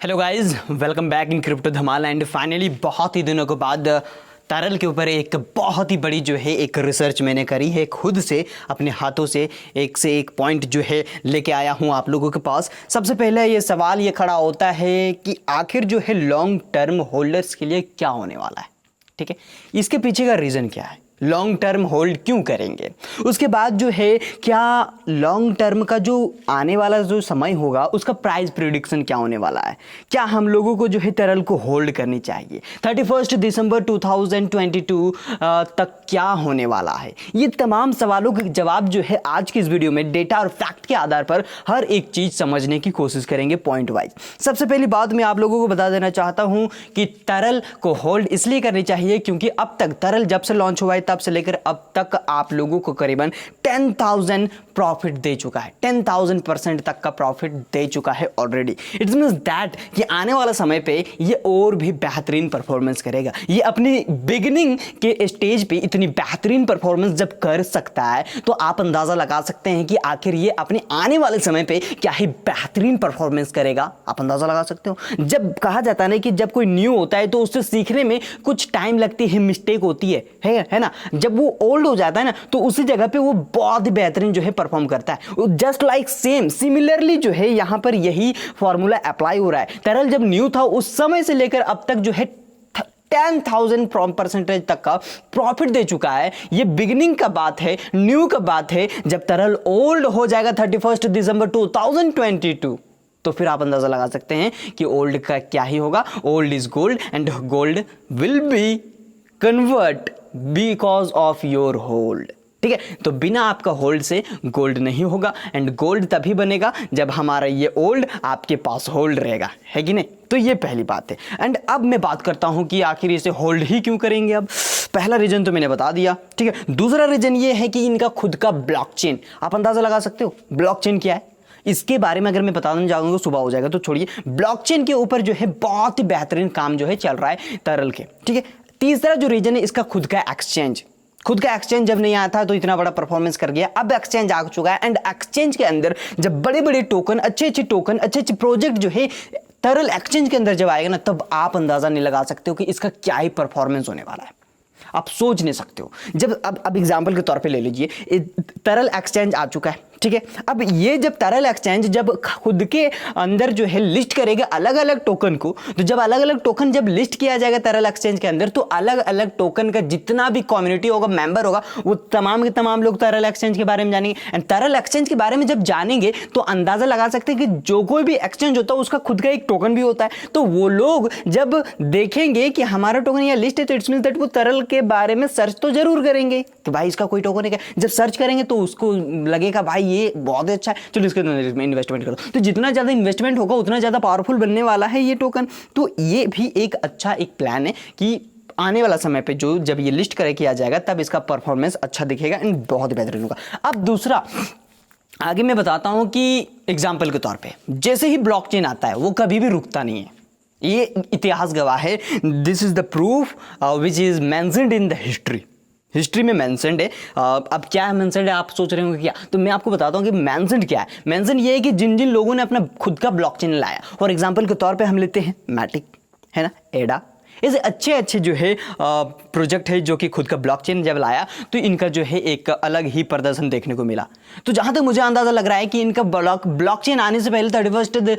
Hello guys, welcome back in crypto Dhamaal. And finally बहुत ही दिनों के बाद तरल के ऊपर एक बहुत ही बड़ी जो है एक रिसर्च मैंने करी है, खुद से अपने हाथों से एक पॉइंट जो है लेके आया हूँ आप लोगों के पास। सबसे पहले ये सवाल ये खड़ा होता है कि आखिर जो है लॉन्ग टर्म होल्डर्स के लिए क्या होने वाला है। ठीक है, इसके पीछे का रीज़न क्या है, लॉन्ग टर्म होल्ड क्यों करेंगे। उसके बाद जो है क्या लॉन्ग टर्म का जो आने वाला जो समय होगा उसका प्राइस प्रिडिक्शन क्या होने वाला है, क्या हम लोगों को जो है तरल को होल्ड करनी चाहिए 31 दिसंबर 2022 तक क्या होने वाला है। ये तमाम सवालों के जवाब जो है आज की इस वीडियो में डेटा और फैक्ट के आधार पर हर एक चीज़ समझने की कोशिश करेंगे पॉइंट वाइज। सबसे पहली बात मैं आप लोगों को बता देना चाहता हूं कि तरल को होल्ड इसलिए करनी चाहिए क्योंकि अब तक तरल जब से लॉन्च हुआ है तब से लेकर अब तक आप लोगों को करीबन 10,000 प्रॉफिट दे चुका है, 10,000% तक का प्रॉफिट दे चुका है ऑलरेडी। इट्स मींस दैट कि आने वाला समय पे ये और भी बेहतरीन परफॉर्मेंस करेगा। ये अपनी बिगिनिंग के स्टेज पे इतनी बेहतरीन परफॉर्मेंस जब कर सकता है तो आप अंदाजा लगा सकते हैं कि आखिर ये अपने आने वाले समय पे क्या ही बेहतरीन परफॉर्मेंस करेगा। आप अंदाजा लगा सकते हो। जब कहा जाता है ना कि जब कोई न्यू होता है तो उससे सीखने में कुछ टाइम लगती है, मिस्टेक होती है ना। जब वो ओल्ड हो जाता है ना तो उसी जगह पे वो बहुत ही बेहतरीन जो है परफॉर्म करता है। जस्ट लाइक सिमिलरली जो है यहां पर यही फॉर्मूला अप्लाई हो रहा है। तरल जब न्यू था उस समय से लेकर अब तक जो है 10,000% तक का प्रॉफिट दे चुका है। ये बिगिनिंग का बात है, न्यू का बात है। जब तरल ओल्ड हो जाएगा 31 दिसंबर 2022 तो फिर आप अंदाजा लगा सकते हैं कि ओल्ड का क्या ही होगा। Old is gold and gold will be convert because of your hold. ठीक है, तो बिना आपका होल्ड से गोल्ड नहीं होगा एंड गोल्ड तभी बनेगा जब हमारा ये ओल्ड आपके पास होल्ड रहेगा, है कि नहीं। तो ये पहली बात है। एंड अब मैं बात करता हूं कि आखिर इसे होल्ड ही क्यों करेंगे। अब पहला रीजन तो मैंने बता दिया, ठीक है। दूसरा रीजन ये है कि इनका खुद का ब्लॉकचेन। आप अंदाजा लगा सकते हो ब्लॉकचेन क्या है। इसके बारे में अगर मैं बताने जाऊंगा तो सुबह हो जाएगा, तो छोड़िए। ब्लॉकचेन के ऊपर जो है बहुत ही बेहतरीन काम जो है चल रहा है तरल के, ठीक है। तीसरा जो रीजन है इसका खुद का एक्सचेंज। खुद का एक्सचेंज जब नहीं आया था तो इतना बड़ा परफॉर्मेंस कर गया, अब एक्सचेंज आ चुका है। एंड एक्सचेंज के अंदर जब बड़े बड़े टोकन, अच्छे अच्छे प्रोजेक्ट जो है तरल एक्सचेंज के अंदर जब आएगा ना, तब आप अंदाजा नहीं लगा सकते हो कि इसका क्या ही परफॉर्मेंस होने वाला है। आप सोच नहीं सकते हो। जब अब एग्जांपल के तौर पे ले लीजिए, तरल एक्सचेंज आ चुका है, ठीक है। अब ये जब तरल एक्सचेंज जब खुद के अंदर जो है लिस्ट करेगा अलग अलग टोकन को, तो जब अलग अलग टोकन जब लिस्ट किया जाएगा तरल एक्सचेंज के अंदर, तो अलग अलग टोकन का जितना भी कम्युनिटी होगा, मेंबर होगा, वो तमाम के तमाम लोग तरल एक्सचेंज के बारे में जानेंगे। एंड तरल एक्सचेंज के बारे में जब जानेंगे तो अंदाजा लगा सकते हैं कि जो कोई भी एक्सचेंज होता है उसका खुद का एक टोकन भी होता है। तो वो लोग जब देखेंगे कि हमारा टोकन यहाँ लिस्ट है तो इट्स मींस दैट वो तरल के बारे में सर्च तो जरूर करेंगे कि भाई इसका कोई टोकन है क्या। जब सर्च करेंगे तो उसको लगेगा भाई ये बहुत अच्छा है, चलो इसके अंदर इन्वेस्टमेंट करो। तो जितना ज्यादा इन्वेस्टमेंट होगा उतना ज्यादा पावरफुल बनने वाला है ये टोकन। तो ये भी एक अच्छा एक प्लान है कि आने वाला समय पे जो जब ये लिस्ट करे किया जाएगा तब इसका परफॉर्मेंस अच्छा दिखेगा एंड बहुत बेहतरीन होगा। अब दूसरा आगे मैं बताता हूं कि एग्जाम्पल के तौर पे जैसे ही ब्लॉकचेन आता है वो कभी भी रुकता नहीं है। ये इतिहास गवाह है। This is the proof which is mentioned in the history में मेंशन्ड है। अब क्या है मेंशन्ड है, आप सोच रहे होंगे क्या, तो मैं आपको बताता हूं कि मेंशन्ड क्या है। मेंशन्ड ये है कि जिन जिन लोगों ने अपना खुद का ब्लॉकचेन लाया, फॉर एग्जांपल के तौर पे हम लेते हैं मैटिक, है ना, एडा, ऐसे अच्छे जो है प्रोजेक्ट है जो कि खुद का ब्लॉकचेन जब लाया तो इनका जो है एक अलग ही प्रदर्शन देखने को मिला। तो जहां तक मुझे अंदाजा लग रहा है कि इनका ब्लॉकचेन आने से पहले 31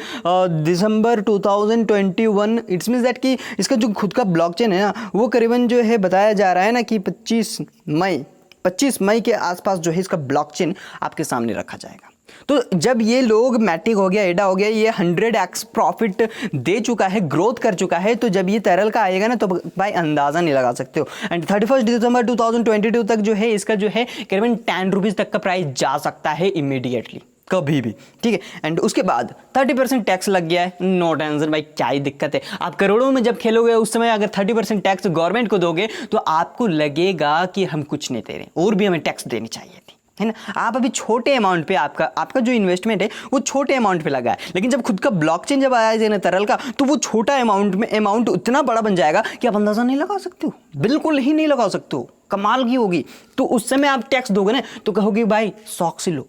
दिसंबर 2021 इट्स मींस दैट कि इसका जो खुद का ब्लॉकचेन है ना वो करीबन जो है बताया जा रहा है ना कि 25 मई के आसपास जो है इसका ब्लॉकचेन आपके सामने रखा जाएगा। तो जब ये लोग मैटिक हो गया, एडा हो गया, ये 100x प्रॉफिट दे चुका है, ग्रोथ कर चुका है, तो जब ये तरल का आएगा ना तो भाई अंदाजा नहीं लगा सकते हो। एंड 31 दिसंबर 2022 तक जो है इसका जो है करीबन 10 रुपीज तक का प्राइस जा सकता है इमीडिएटली, कभी भी, ठीक है। एंड उसके बाद 30% टैक्स लग गया है, नो टेंशन भाई, क्या ही दिक्कत है। आप करोड़ों में जब खेलोगे उस समय अगर 30% टैक्स गवर्नमेंट को दोगे तो आपको लगेगा कि हम कुछ नहीं दे रहे और भी हमें टैक्स देनी चाहिए थी, है ना। आप अभी छोटे अमाउंट पे आपका जो इन्वेस्टमेंट है वो छोटे अमाउंट पे लगा है, लेकिन जब खुद का ब्लॉकचेन जब आया है तरल का तो वो छोटा अमाउंट उतना बड़ा बन जाएगा कि आप अंदाजा नहीं लगा सकते हो, बिल्कुल ही नहीं लगा सकते हो। कमाल की होगी। तो उस समय आप टैक्स दोगे ना तो कहोगे भाई शौक से लो।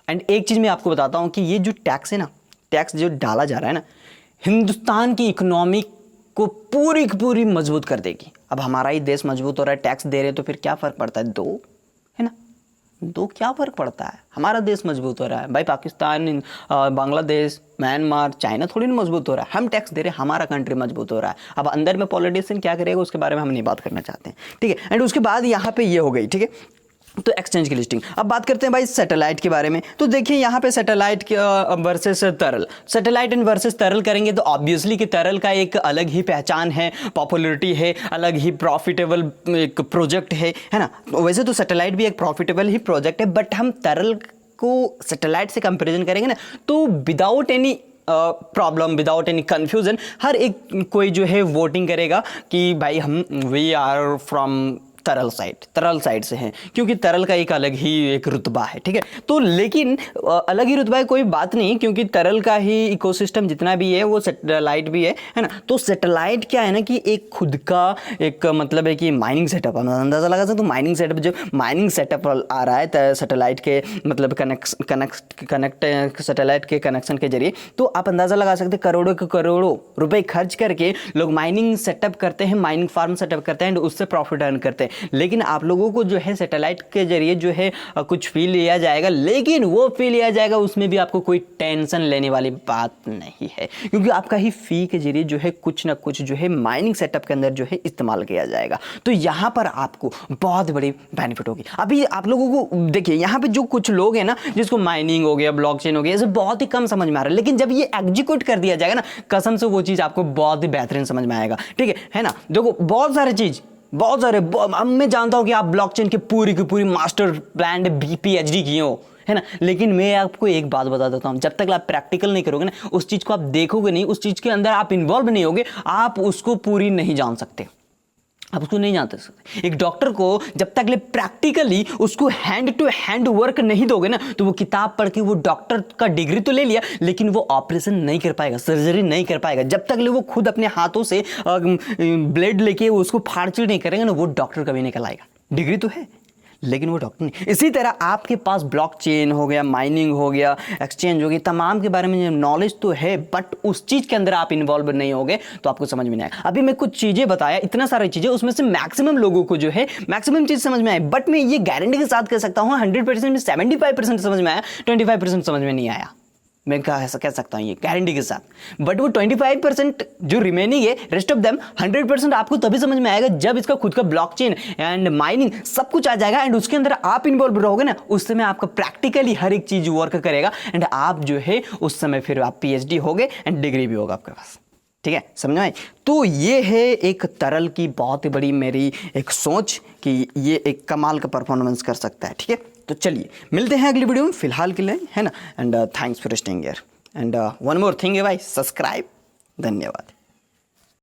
एंड एक चीज मैं आपको बताता हूं कि ये जो टैक्स है ना, टैक्स जो डाला जा रहा है ना, हिंदुस्तान की इकोनॉमी को पूरी की पूरी मजबूत कर देगी। अब हमारा ही देश मजबूत हो रहा है, टैक्स दे रहे हैं, तो फिर क्या फ़र्क पड़ता है? दो, है ना, दो क्या फ़र्क पड़ता है? हमारा देश मजबूत हो रहा है भाई, पाकिस्तान, बांग्लादेश, म्यांमार, चाइना थोड़ी ना मजबूत हो रहा है, हम टैक्स दे रहे हैं, हमारा कंट्री मजबूत हो रहा है। अब अंदर में पॉलिटिशियन क्या करेगा उसके बारे में हम नहीं बात करना चाहते हैं, ठीक है। एंड उसके बाद यहाँ पे ये हो गई, ठीक है, तो एक्सचेंज की लिस्टिंग। अब बात करते हैं भाई सैटेलाइट के बारे में। तो देखिए यहाँ पे सैटेलाइट वर्सेस तरल, सैटेलाइट एंड वर्सेस तरल करेंगे तो ऑब्वियसली कि तरल का एक अलग ही पहचान है, पॉपुलरिटी है, अलग ही प्रॉफिटेबल एक प्रोजेक्ट है ना। वैसे तो सैटेलाइट भी एक प्रॉफिटेबल ही प्रोजेक्ट है, बट हम तरल को सैटेलाइट से कंपेरिजन करेंगे ना, तो without any problem, without any confusion हर एक कोई जो है वोटिंग करेगा कि भाई हम वी आर फ्रॉम तरल साइड से हैं, क्योंकि तरल का एक अलग ही एक रुतबा है, ठीक है। तो लेकिन अलग ही रुतबा है कोई बात नहीं, क्योंकि तरल का ही इकोसिस्टम जितना भी है वो सैटेलाइट भी है ना। तो सैटेलाइट क्या है ना कि एक खुद का एक मतलब है कि माइनिंग सेटअप, अंदाज़ा लगा सकते, तो माइनिंग सेटअप, जो माइनिंग सेटअप आ रहा है सैटेलाइट के मतलब कनेक्ट सैटेलाइट के कनेक्शन के जरिए, तो आप अंदाज़ा लगा सकते करोड़ों के करोड़ों रुपए खर्च करके लोग माइनिंग सेटअप करते हैं, माइनिंग फार्म सेटअप करते हैं, उससे प्रॉफिट अर्न करते हैं। लेकिन आप लोगों को जो है सैटेलाइट के जरिए जो है कुछ फी लिया जाएगा, लेकिन वो फी लिया जाएगा उसमें भी आपको कोई टेंशन लेने वाली बात नहीं है, क्योंकि आपका ही फी के जरिए जो है कुछ ना कुछ जो है माइनिंग सेटअप के अंदर जो है इस्तेमाल किया जाएगा। तो यहाँ पर आपको बहुत बड़ी बेनिफिट होगी। अभी आप लोगों को देखिए यहाँ पे जो कुछ लोग हैं ना, जिसको माइनिंग हो गया, ब्लॉकचेन हो गया, ऐसे बहुत ही कम समझ में आ रहा है, लेकिन जब ये एग्जीक्यूट कर दिया जाएगा ना, कसम से वो चीज़ आपको बहुत ही बेहतरीन समझ में आएगा, ठीक है ना। देखो बहुत सारे मैं जानता हूं कि आप ब्लॉकचेन की पूरी मास्टर प्लान PhD किए हो, है ना, लेकिन मैं आपको एक बात बता देता हूं, जब तक आप प्रैक्टिकल नहीं करोगे ना, उस चीज को आप देखोगे नहीं, उस चीज के अंदर आप इन्वॉल्व नहीं होगे, आप उसको पूरी नहीं जान सकते, आप उसको नहीं जानते सकते। एक डॉक्टर को जब तक ले प्रैक्टिकली उसको हैंड टू हैंड वर्क नहीं दोगे ना, तो वो किताब पढ़ के वो डॉक्टर का डिग्री तो ले लिया, लेकिन वो ऑपरेशन नहीं कर पाएगा, सर्जरी नहीं कर पाएगा। जब तक ले वो खुद अपने हाथों से ब्लेड लेके उसको फाड़चीड़ नहीं करेगा ना, वो डॉक्टर कभी नहीं कहलाएगा। डिग्री तो है लेकिन वो डॉक्टर नहीं। इसी तरह आपके पास ब्लॉकचेन हो गया, माइनिंग हो गया, एक्सचेंज हो गया, तमाम के बारे में नॉलेज तो है, बट उस चीज़ के अंदर आप इन्वॉल्व नहीं होगे तो आपको समझ में नहीं आएगा। अभी मैं कुछ चीज़ें बताया, इतना सारी चीज़ें, उसमें से मैक्सिमम लोगों को जो है मैक्सिमम चीज़ समझ में आए, बट मैं ये गारंटी के साथ कह सकता हूँ 100% में 75% समझ में आया, 25% समझ में नहीं आया। मैं कह सकता हूँ ये गारंटी के साथ। बट वो 25% जो रिमेनिंग है, रेस्ट ऑफ देम 100% आपको तभी समझ में आएगा जब इसका खुद का ब्लॉकचेन एंड माइनिंग सब कुछ आ जाएगा एंड उसके अंदर आप इन्वॉल्व रहोगे ना, उस समय आपका प्रैक्टिकली हर एक चीज वर्क करेगा एंड आप जो है उस समय फिर आप PhD होगे एंड डिग्री भी होगा आपके पास। ठीक है, समझ में आई? तो ये है एक तरल की बहुत ही बड़ी मेरी एक सोच कि ये एक कमाल का परफॉर्मेंस कर सकता है। ठीक है, तो चलिए मिलते हैं अगली वीडियो में, फिलहाल के लिए, है ना। And thanks for staying here and one more thing है भाई, सब्सक्राइब। धन्यवाद।